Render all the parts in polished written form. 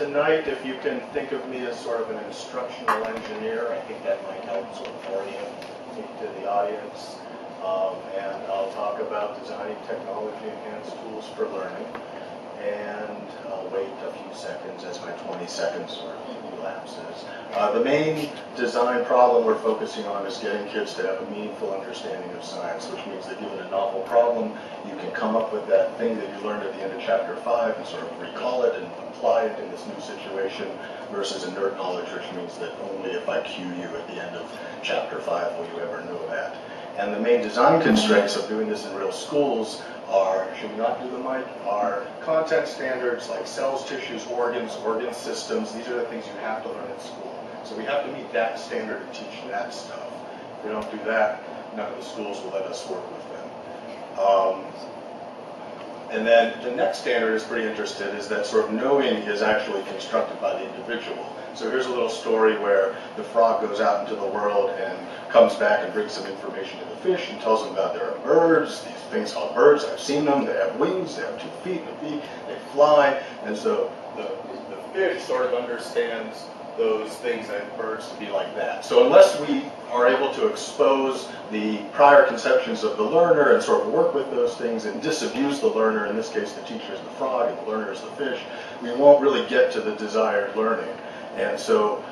tonight, if you can think of me as sort of an instructional engineer, I think that might help sort of orient me to the audience. And I'll talk about designing technology-enhanced tools for learning. And I'll wait a few seconds as my 20 seconds sort of elapses. The main design problem we're focusing on is getting kids to have a meaningful understanding of science, which means that given a novel problem, you can come up with that thing that you learned at the end of chapter 5 and sort of recall it and apply it in this new situation, versus inert knowledge, which means that only if I cue you at the end of chapter 5 will you ever know that. And the main design constraints of doing this in real schools are, should we not do the mic, are content standards like cells, tissues, organs, organ systems. These are the things you have to learn in school. So we have to meet that standard and teach that stuff. If we don't do that, none of the schools will let us work with them. And then the next standard is pretty interesting, is that sort of knowing is actually constructed by the individual. So here's a little story where the frog goes out into the world and comes back and brings some information to the fish and tells them about there are birds, these things called birds, I've seen them, they have wings, they have 2 feet, a beak, they fly, and so the fish sort of understands those things and birds to be like that. So unless we are able to expose the prior conceptions of the learner and sort of work with those things and disabuse the learner, in this case the teacher is the frog and the learner is the fish, we won't really get to the desired learning. And so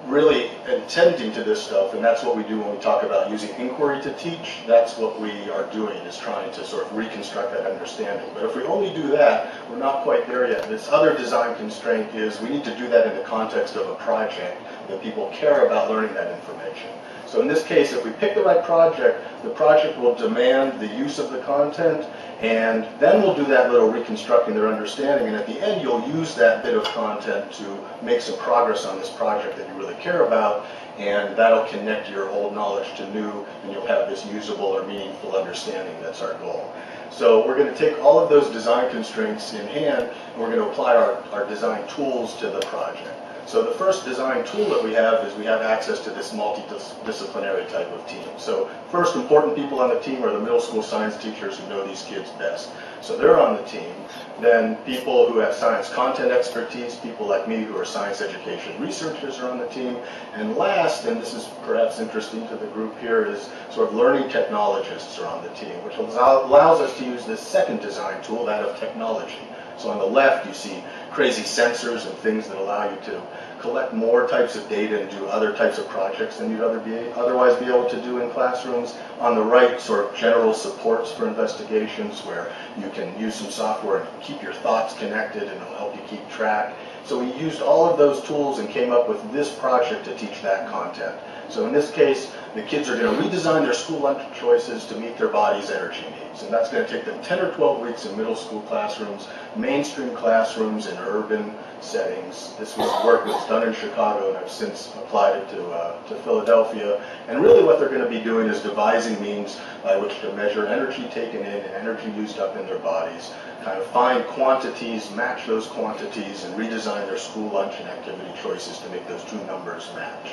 really attending to this stuff, and that's what we do when we talk about using inquiry to teach, that's what we are doing, is trying to sort of reconstruct that understanding. But if we only do that, we're not quite there yet. This other design constraint is we need to do that in the context of a project that people care about learning that information. So in this case, if we pick the right project, the project will demand the use of the content, and then we'll do that little reconstructing their understanding, and at the end you'll use that bit of content to make some progress on this project that you really care about, and that'll connect your old knowledge to new, and you'll have this usable or meaningful understanding. That's our goal. So we're going to take all of those design constraints in hand, and we're going to apply our design tools to the project. So the first design tool that we have is we have access to this multidisciplinary type of team. So first important people on the team are the middle school science teachers who know these kids best. So they're on the team. Then people who have science content expertise, people like me who are science education researchers are on the team. And last, and this is perhaps interesting to the group here, is sort of learning technologists are on the team, which allows us to use this second design tool, that of technology. So on the left, you see crazy sensors and things that allow you to collect more types of data and do other types of projects than you'd otherwise be able to do in classrooms. On the right, sort of general supports for investigations where you can use some software and keep your thoughts connected and it'll help you keep track. So we used all of those tools and came up with this project to teach that content. So in this case, the kids are going to redesign their school lunch choices to meet their body's energy needs. And that's going to take them 10 or 12 weeks in middle school classrooms, mainstream classrooms in urban settings. This was work that was done in Chicago, and I've since applied it to Philadelphia. And really what they're going to be doing is devising means by which to measure energy taken in and energy used up in their bodies, kind of find quantities, match those quantities, and redesign their school lunch and activity choices to make those 2 numbers match.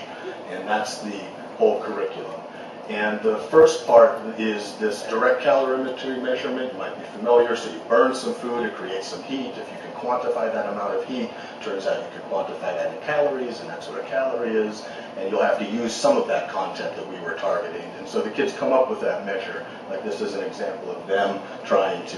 And that's the whole curriculum. And the first part is this direct calorimetry measurement. You might be familiar, so you burn some food, it creates some heat. If you can quantify that amount of heat, turns out you can quantify that in calories, and that's what a calorie is. And you'll have to use some of that content that we were targeting. And so the kids come up with that measure. Like this is an example of them trying to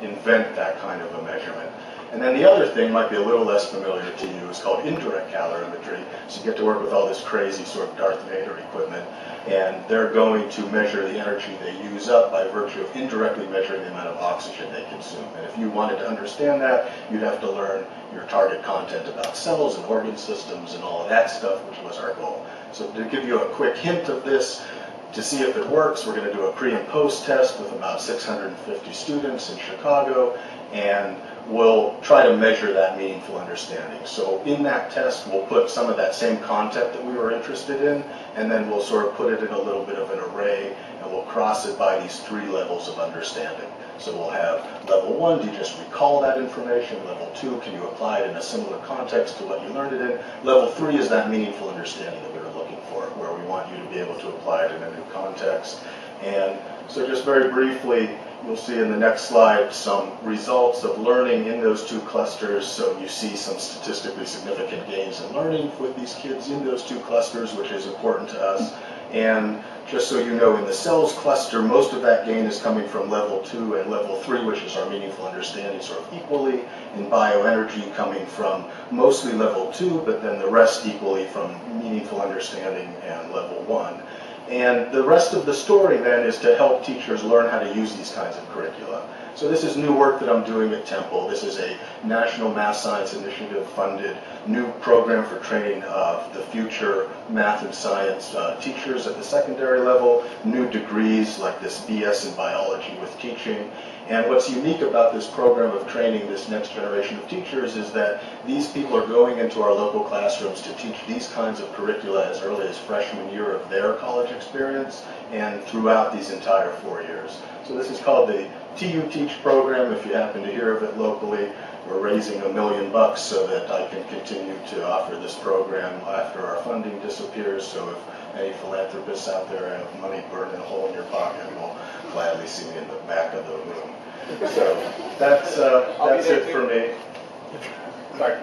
invent that kind of a measurement. And then the other thing might be a little less familiar to you. It's called indirect calorimetry. So you get to work with all this crazy sort of Darth Vader equipment, and they're going to measure the energy they use up by virtue of indirectly measuring the amount of oxygen they consume. And if you wanted to understand that, you'd have to learn your target content about cells and organ systems and all of that stuff, which was our goal. So to give you a quick hint of this, to see if it works, we're going to do a pre and post test with about 650 students in Chicago, and we'll try to measure that meaningful understanding. So in that test, we'll put some of that same content that we were interested in, and then we'll sort of put it in a little bit of an array, and we'll cross it by these 3 levels of understanding. So we'll have level 1, do you just recall that information? Level 2, can you apply it in a similar context to what you learned it in? Level 3 is that meaningful understanding that we were looking for, where we want you to be able to apply it in a new context. And so just very briefly, you'll see in the next slide some results of learning in those two clusters. So you see some statistically significant gains in learning with these kids in those two clusters, which is important to us. And just so you know, in the cells cluster, most of that gain is coming from level 2 and level 3, which is our meaningful understanding, sort of equally. In bioenergy, coming from mostly level 2, but then the rest equally from meaningful understanding and level 1. And the rest of the story then is to help teachers learn how to use these kinds of curricula. So this is new work that I'm doing at Temple. This is a National Math Science Initiative funded new program for training the future math and science teachers at the secondary level, new degrees like this BS in biology with teaching. And what's unique about this program of training this next generation of teachers is that these people are going into our local classrooms to teach these kinds of curricula as early as freshman year of their college experience and throughout these entire 4 years. So this is called the TU Teach program. If you happen to hear of it locally, we're raising $1 million so that I can continue to offer this program after our funding disappears. So if any philanthropists out there have money burning a hole in your pocket, will gladly see me in the back of the room. So that's it for me. Sorry.